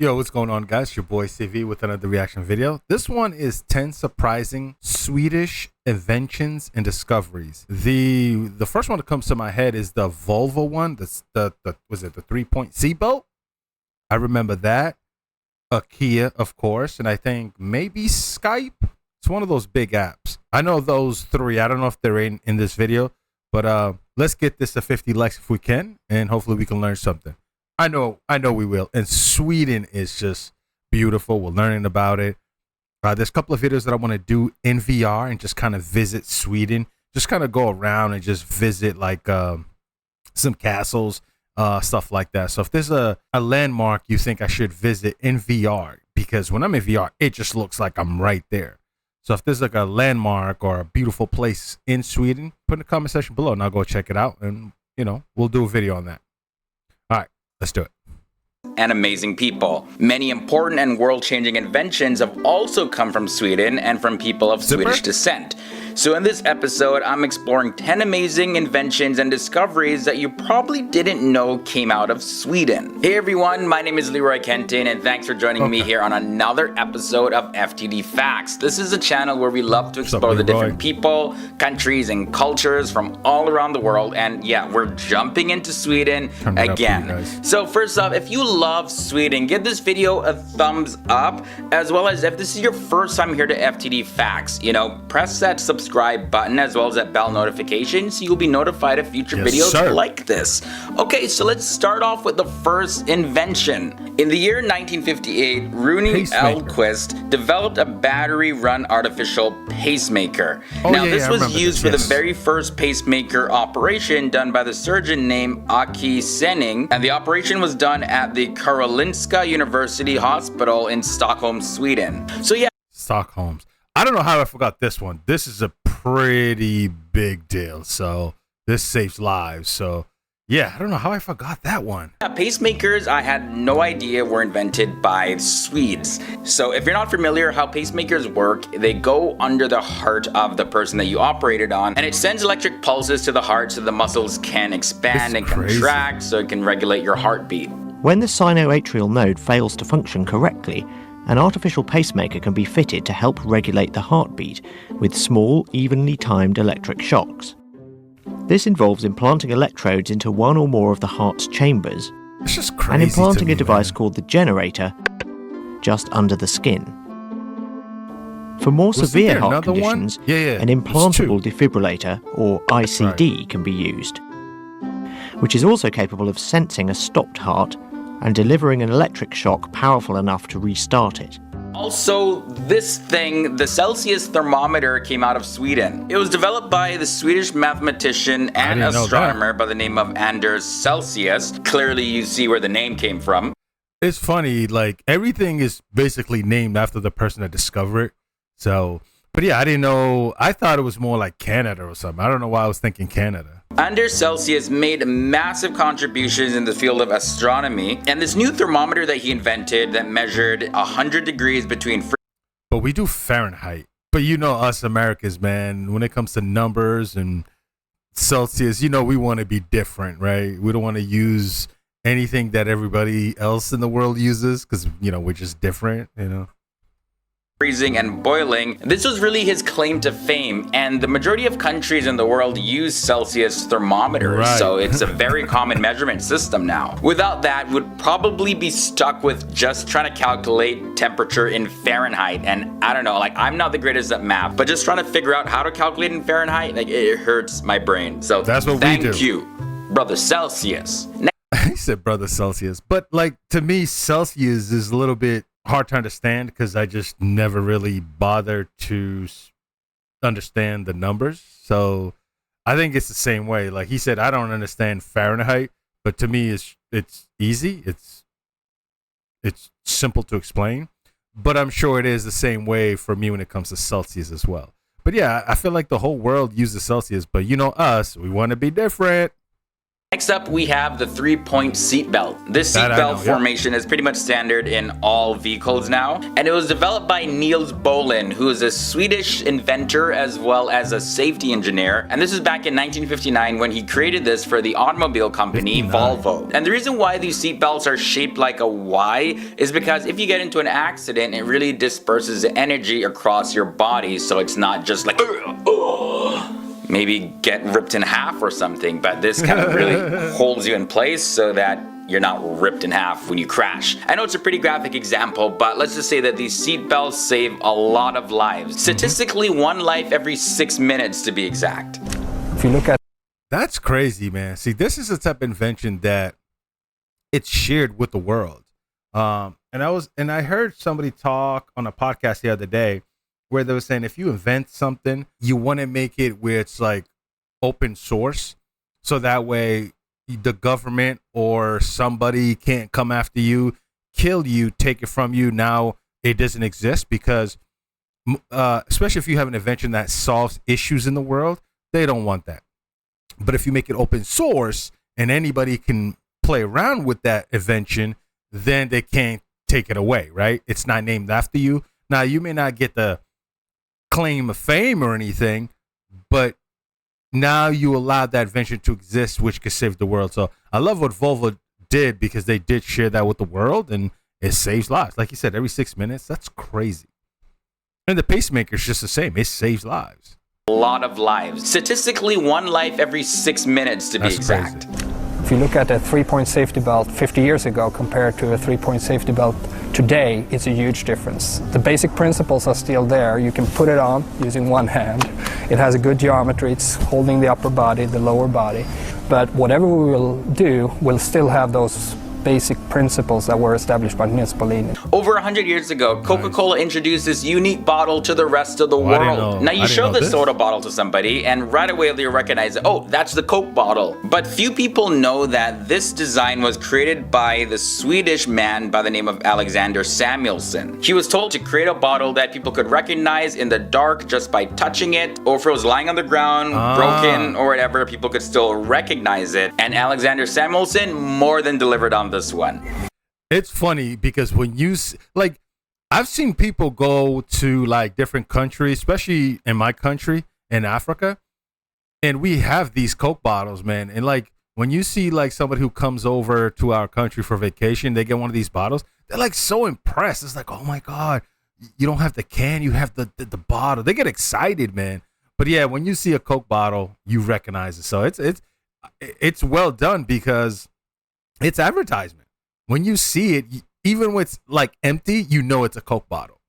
Yo, what's going on, guys? Your boy CV with another reaction video. This one is 10 surprising Swedish inventions and discoveries. The first one that comes to my head is the Volvo one. The was it the 3-point seatbelt? I remember that. A Kia, of course, and I think maybe Skype. It's one of those big apps. I know those three. I don't know if they're in this video, but let's get this to 50 likes if we can, and hopefully we can learn something. I know we will. And Sweden is just beautiful. We're learning about it. There's a couple of videos that I want to do in VR and just kind of visit Sweden. Just kind of go around and just visit like some castles, stuff like that. So if there's a landmark you think I should visit in VR, because when I'm in VR, it just looks like I'm right there. So if there's like a landmark or a beautiful place in Sweden, put in the comment section below and I'll go check it out. And, you know, we'll do a video on that. All right. Let's do it. And amazing people. Many important and world-changing inventions have also come from Sweden and from people of Swedish descent. So in this episode, I'm exploring 10 amazing inventions and discoveries that you probably didn't know came out of Sweden. Hey everyone, my name is Leroy Kenton and thanks for joining me here on another episode of FTD Facts. This is a channel where we love to explore the different people, countries, and cultures from all around the world. And yeah, we're jumping into Sweden again. So first off, if you love Sweden, give this video a thumbs up, as well as if this is your first time here to FTD Facts, you know, press that subscribe button as well as that bell notification so you'll be notified of future videos like this. Okay, so let's start off with the first invention. In the year 1958, Rune Elquist developed a battery-run artificial pacemaker. This was used for the very first pacemaker operation done by the surgeon named Aki Senning, and the operation was done at the Karolinska University Hospital in Stockholm, Sweden. So yeah. Stockholm. I don't know how I forgot this one. This is a pretty big deal. So this saves lives. So yeah, I don't know how I forgot that one. Pacemakers, I had no idea were invented by Swedes. So if you're not familiar how pacemakers work, they go under the heart of the person that you operated on, and it sends electric pulses to the heart so the muscles can expand and contract so it can regulate your heartbeat. When the sinoatrial node fails to function correctly, an artificial pacemaker can be fitted to help regulate the heartbeat with small, evenly timed electric shocks. This involves implanting electrodes into one or more of the heart's chambers and implanting a device called the generator just under the skin. For more severe heart conditions, an implantable defibrillator, or ICD, can be used, which is also capable of sensing a stopped heart and delivering an electric shock powerful enough to restart it. Also, this thing, the Celsius thermometer, came out of Sweden. It was developed by the Swedish mathematician and astronomer by the name of Anders Celsius. Clearly, you see where the name came from. It's funny, like everything is basically named after the person that discovered it. So, but yeah, I didn't know. I thought it was more like Canada or something. I don't know why I was thinking Canada. Anders Celsius made massive contributions in the field of astronomy, and this new thermometer that he invented that measured 100 degrees between But we do Fahrenheit. But you know us Americans, man, when it comes to numbers and Celsius, you know we want to be different, right? We don't want to use anything that everybody else in the world uses because, you know, we're just different, you know. Freezing and boiling. This was really his claim to fame, and the majority of countries in the world use Celsius thermometers, so it's a very common measurement system now. Without that, we'd probably be stuck with just trying to calculate temperature in Fahrenheit, and I don't know, like I'm not the greatest at math, but just trying to figure out how to calculate in Fahrenheit, like it hurts my brain. So that's what we do. Thank you, Brother Celsius. He said Brother Celsius, but like to me, Celsius is a little bit hard to understand because I just never really bothered to understand the numbers. So I think it's the same way. Like he said, I don't understand Fahrenheit, but to me it's easy. It's simple to explain, but I'm sure it is the same way for me when it comes to Celsius as well. But yeah, I feel like the whole world uses Celsius, but you know us, we want to be different. Next up, we have the 3-point seatbelt. This seatbelt formation is pretty much standard in all vehicles now, and it was developed by Niels Bohlin, who is a Swedish inventor as well as a safety engineer. And this is back in 1959 when he created this for the automobile company Volvo. And the reason why these seatbelts are shaped like a Y is because if you get into an accident, it really disperses the energy across your body, so it's not just like maybe get ripped in half or something, but this kind of really holds you in place so that you're not ripped in half when you crash. I know it's a pretty graphic example, but let's just say that these seat belts save a lot of lives. Statistically, 1 life every 6 minutes to be exact. If you look at That's crazy, man. See, this is a type of invention that it's shared with the world. And I heard somebody talk on a podcast the other day where they were saying if you invent something, you want to make it where it's like open source, so that way the government or somebody can't come after you, kill you, take it from you. Now it doesn't exist because, especially if you have an invention that solves issues in the world, they don't want that. But if you make it open source and anybody can play around with that invention, then they can't take it away, right? It's not named after you. Now you may not get the claim of fame or anything, but now you allow that invention to exist, which could save the world. So I love what Volvo did because they did share that with the world, and it saves lives. Like you said, every 6 minutes, that's crazy. And the pacemaker is just the same. It saves lives. A lot of lives. Statistically, 1 life every 6 minutes to be exact. Crazy. If you look at a 3-point safety belt 50 years ago compared to a 3-point safety belt today, it's a huge difference. The basic principles are still there. You can put it on using one hand. It has a good geometry. It's holding the upper body, the lower body. But whatever we will do, we'll still have those basic principles that were established by Niels Bohlin. Over 100 years ago, Coca-Cola introduced this unique bottle to the rest of the world. Now you show the soda bottle to somebody and right away they'll recognize it. Oh, that's the Coke bottle. But few people know that this design was created by the Swedish man by the name of Alexander Samuelsson. He was told to create a bottle that people could recognize in the dark just by touching it, or if it was lying on the ground, broken or whatever, people could still recognize it. And Alexander Samuelsson more than delivered on this one. It's funny because when you like, I've seen people go to like different countries, especially in my country in Africa, and we have these Coke bottles, man. And like when you see like somebody who comes over to our country for vacation, they get one of these bottles, they're like so impressed. It's like, oh my God, you don't have the can, you have the bottle. They get excited, man. But yeah, when you see a Coke bottle, you recognize it. So it's well done because it's advertisement. When you see it, even when it's like empty, you know it's a Coke bottle.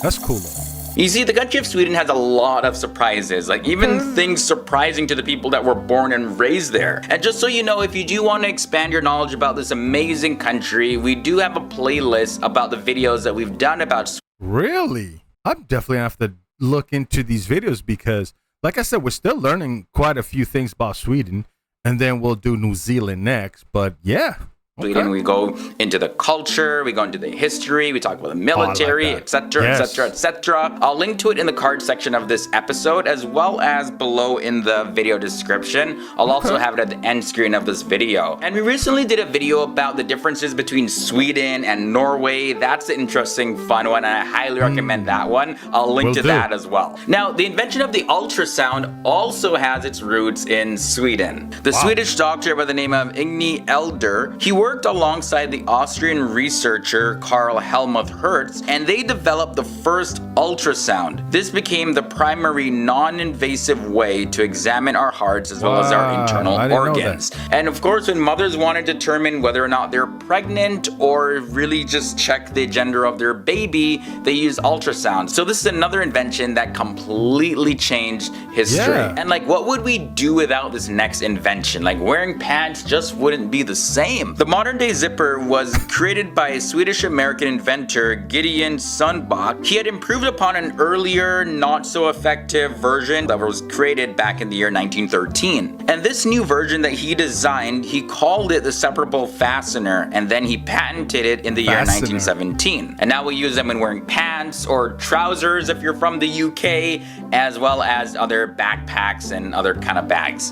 That's cool though. You see, the country of Sweden has a lot of surprises, like even things surprising to the people that were born and raised there. And just so you know, if you do want to expand your knowledge about this amazing country, we do have a playlist about the videos that we've done about Sweden. Really? I'm definitely gonna have to look into these videos because, like I said, we're still learning quite a few things about Sweden. And then we'll do New Zealand next. But yeah. Sweden, we go into the culture, we go into the history, we talk about the military, etc., etc., etc. I'll link to it in the card section of this episode, as well as below in the video description. I'll also have it at the end screen of this video. And we recently did a video about the differences between Sweden and Norway. That's an interesting, fun one, and I highly recommend that one. I'll link to that as well. Now, the invention of the ultrasound also has its roots in Sweden. The Swedish doctor by the name of Inge Elder, he worked alongside the Austrian researcher Karl Helmut Hertz, and they developed the first ultrasound. This became the primary non-invasive way to examine our hearts as well as our internal organs. And of course, when mothers want to determine whether or not they're pregnant or really just check the gender of their baby, they use ultrasound. So this is another invention that completely changed history. And like, what would we do without this next invention? Like, wearing pants just wouldn't be the same. The modern-day zipper was created by a Swedish-American inventor, Gideon Sundbach. He had improved upon an earlier, not-so-effective version that was created back in the year 1913. And this new version that he designed, he called it the separable fastener, and then he patented it in the year 1917. And now we use them when wearing pants or trousers if you're from the UK, as well as other backpacks and other kind of bags.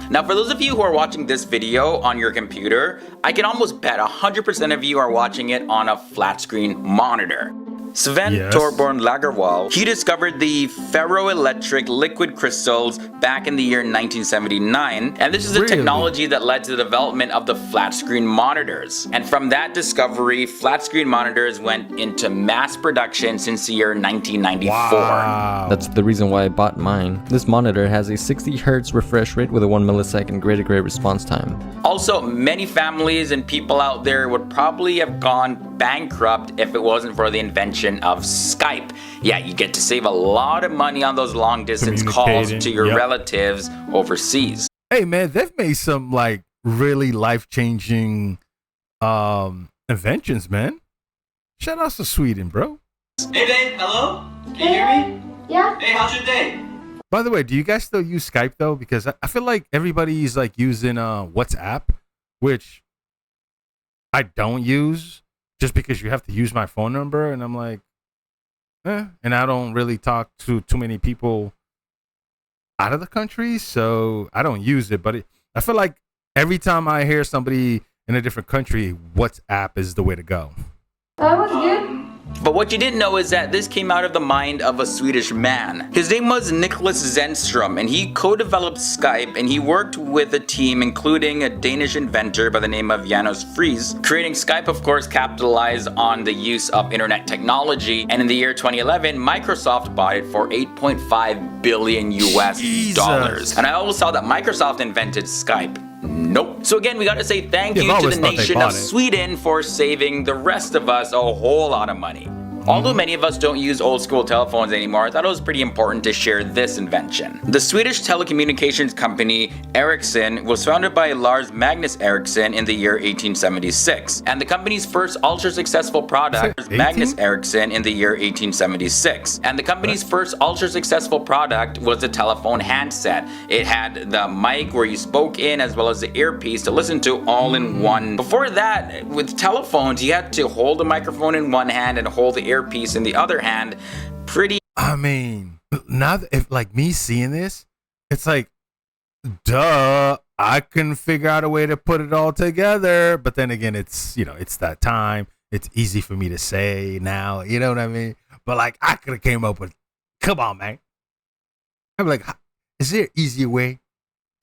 Now, for those of you who are watching this video on your computer, I can almost bet 100% of you are watching it on a flat screen monitor. Sven Torborn Lagerwall, he discovered the ferroelectric liquid crystals back in the year 1979, and this is the technology that led to the development of the flat screen monitors. And from that discovery, flat screen monitors went into mass production since the year 1994. Wow. That's the reason why I bought mine. This monitor has a 60 Hz refresh rate with a 1 millisecond gray-to-gray response time. Also, many families and people out there would probably have gone bankrupt if it wasn't for the invention of Skype. Yeah, you get to save a lot of money on those long distance calls to your relatives overseas. Hey man, they've made some like really life-changing inventions, man. Shout out to Sweden, bro. Hey Dave, hello? Can you hear me? Yeah. Hey, how's your day? By the way, do you guys still use Skype though? Because I feel like everybody's like using WhatsApp, which I don't use just because you have to use my phone number, and I'm like, and I don't really talk to too many people out of the country, so I don't use it. But I feel like every time I hear somebody in a different country, WhatsApp is the way to go. That was good. But what you didn't know is that this came out of the mind of a Swedish man. His name was Nicholas Zenström, and he co-developed Skype, and he worked with a team including a Danish inventor by the name of Janos Friis. Creating Skype, of course, capitalized on the use of internet technology, and in the year 2011, Microsoft bought it for $8.5 billion US. And I always thought that Microsoft invented Skype. Nope. So again, we gotta say thank you to the nation of Sweden for saving the rest of us a whole lot of money. Although many of us don't use old school telephones anymore, I thought it was pretty important to share this invention. The Swedish telecommunications company Ericsson was founded by Lars Magnus Ericsson in the year 1876, and the company's first ultra successful product was Magnus Ericsson in the year 1876. And the company's first ultra successful product was the telephone handset. It had the mic where you spoke in as well as the earpiece to listen to all in one. Before that, with telephones, you had to hold the microphone in one hand and hold the earpiece in the other hand. I mean, now that, if like me seeing this, it's like, duh, I can figure out a way to put it all together. But then again, it's, it's that time. It's easy for me to say now, you know what I mean? But like, I could have came up with, come on, man. I'm like, is there an easier way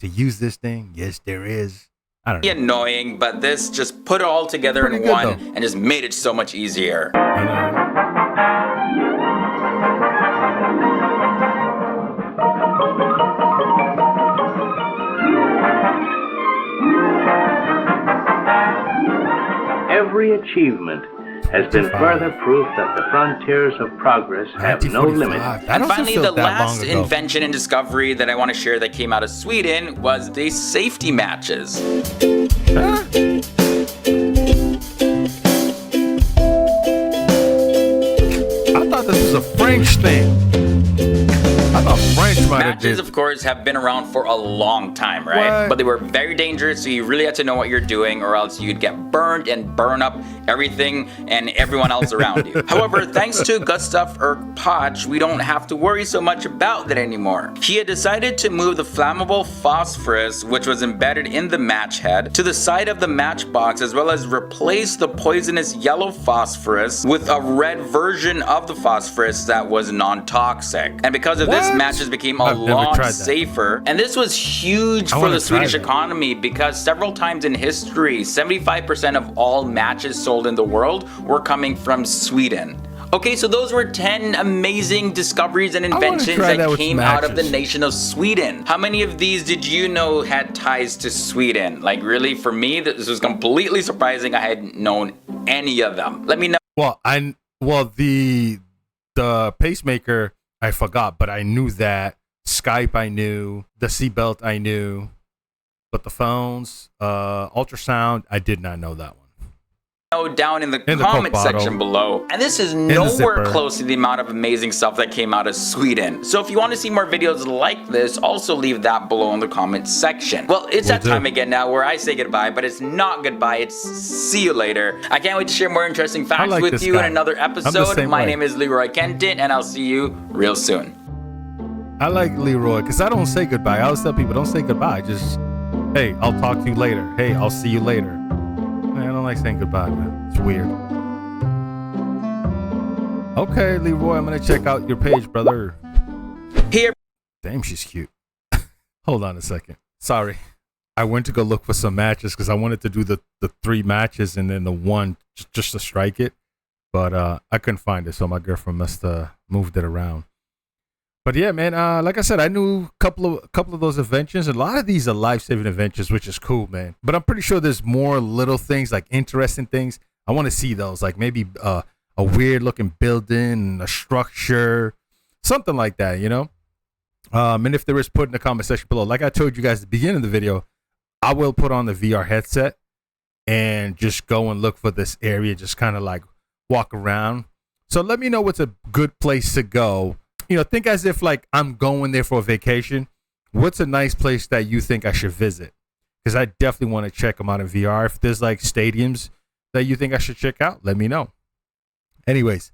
to use this thing? Yes, there is. I don't know. Annoying, but this just put it all together in one and just made it so much easier. I know. Every achievement has been further proof that the frontiers of progress have no limit. And finally, the last invention and discovery that I want to share that came out of Sweden was the safety matches. Huh? I thought this was a French thing. I thought French might have Matches, of course, have been around for a long time, right? What? But they were very dangerous, so you really had to know what you're doing, or else you'd get burned and burn up everything and everyone else around you. However, thanks to Gustav Erk, we don't have to worry so much about that anymore. He had decided to move the flammable phosphorus, which was embedded in the match head, to the side of the matchbox, as well as replace the poisonous yellow phosphorus with a red version of the phosphorus that was non-toxic. And because of this, matches became a lot safer. And this was huge for the Swedish economy because several times in history, 75% of all matches sold in the world were coming from Sweden. Okay, so those were 10 amazing discoveries and inventions that came out of the nation of Sweden. How many of these did you know had ties to Sweden? Like really, for me, this was completely surprising. I hadn't known any of them. Let me know. Well, the pacemaker, I forgot, but I knew that. Skype, I knew. The seatbelt, I knew. But the phones, ultrasound, I did not know that one. Down in the comment section below. And this is nowhere close to the amount of amazing stuff that came out of Sweden. So if you want to see more videos like this, also leave that below in the comment section. Well, it's that time again now where I say goodbye, but it's not goodbye, it's see you later. I can't wait to share more interesting facts with you in another episode. My name is Leroy Kenton, and I'll see you real soon. I like Leroy because I don't say goodbye. I always tell people don't say goodbye, just Hey, I'll talk to you later. Hey, I'll see you later. Man, I don't like saying goodbye, man. It's weird. Okay, Leroy, I'm gonna check out your page, brother. Here. Damn, she's cute. Hold on a second. Sorry. I went to go look for some matches because I wanted to do the 3 matches and then the one just to strike it. But I couldn't find it, so my girlfriend must have moved it around. But yeah, man, like I said, I knew a couple of those inventions. A lot of these are life-saving inventions, which is cool, man. But I'm pretty sure there's more little things, like interesting things. I want to see those, like maybe a weird-looking building, a structure, something like that, you know? And if there is, put in the comment section below. Like I told you guys at the beginning of the video, I will put on the VR headset and just go and look for this area, just kind of like walk around. So let me know what's a good place to go. You know, think as if like I'm going there for a vacation. What's a nice place that you think I should visit? Because I definitely want to check them out in VR. If there's like stadiums that you think I should check out, let me know. Anyways,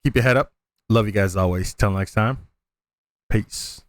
keep your head up. Love you guys always. Till next time. Peace.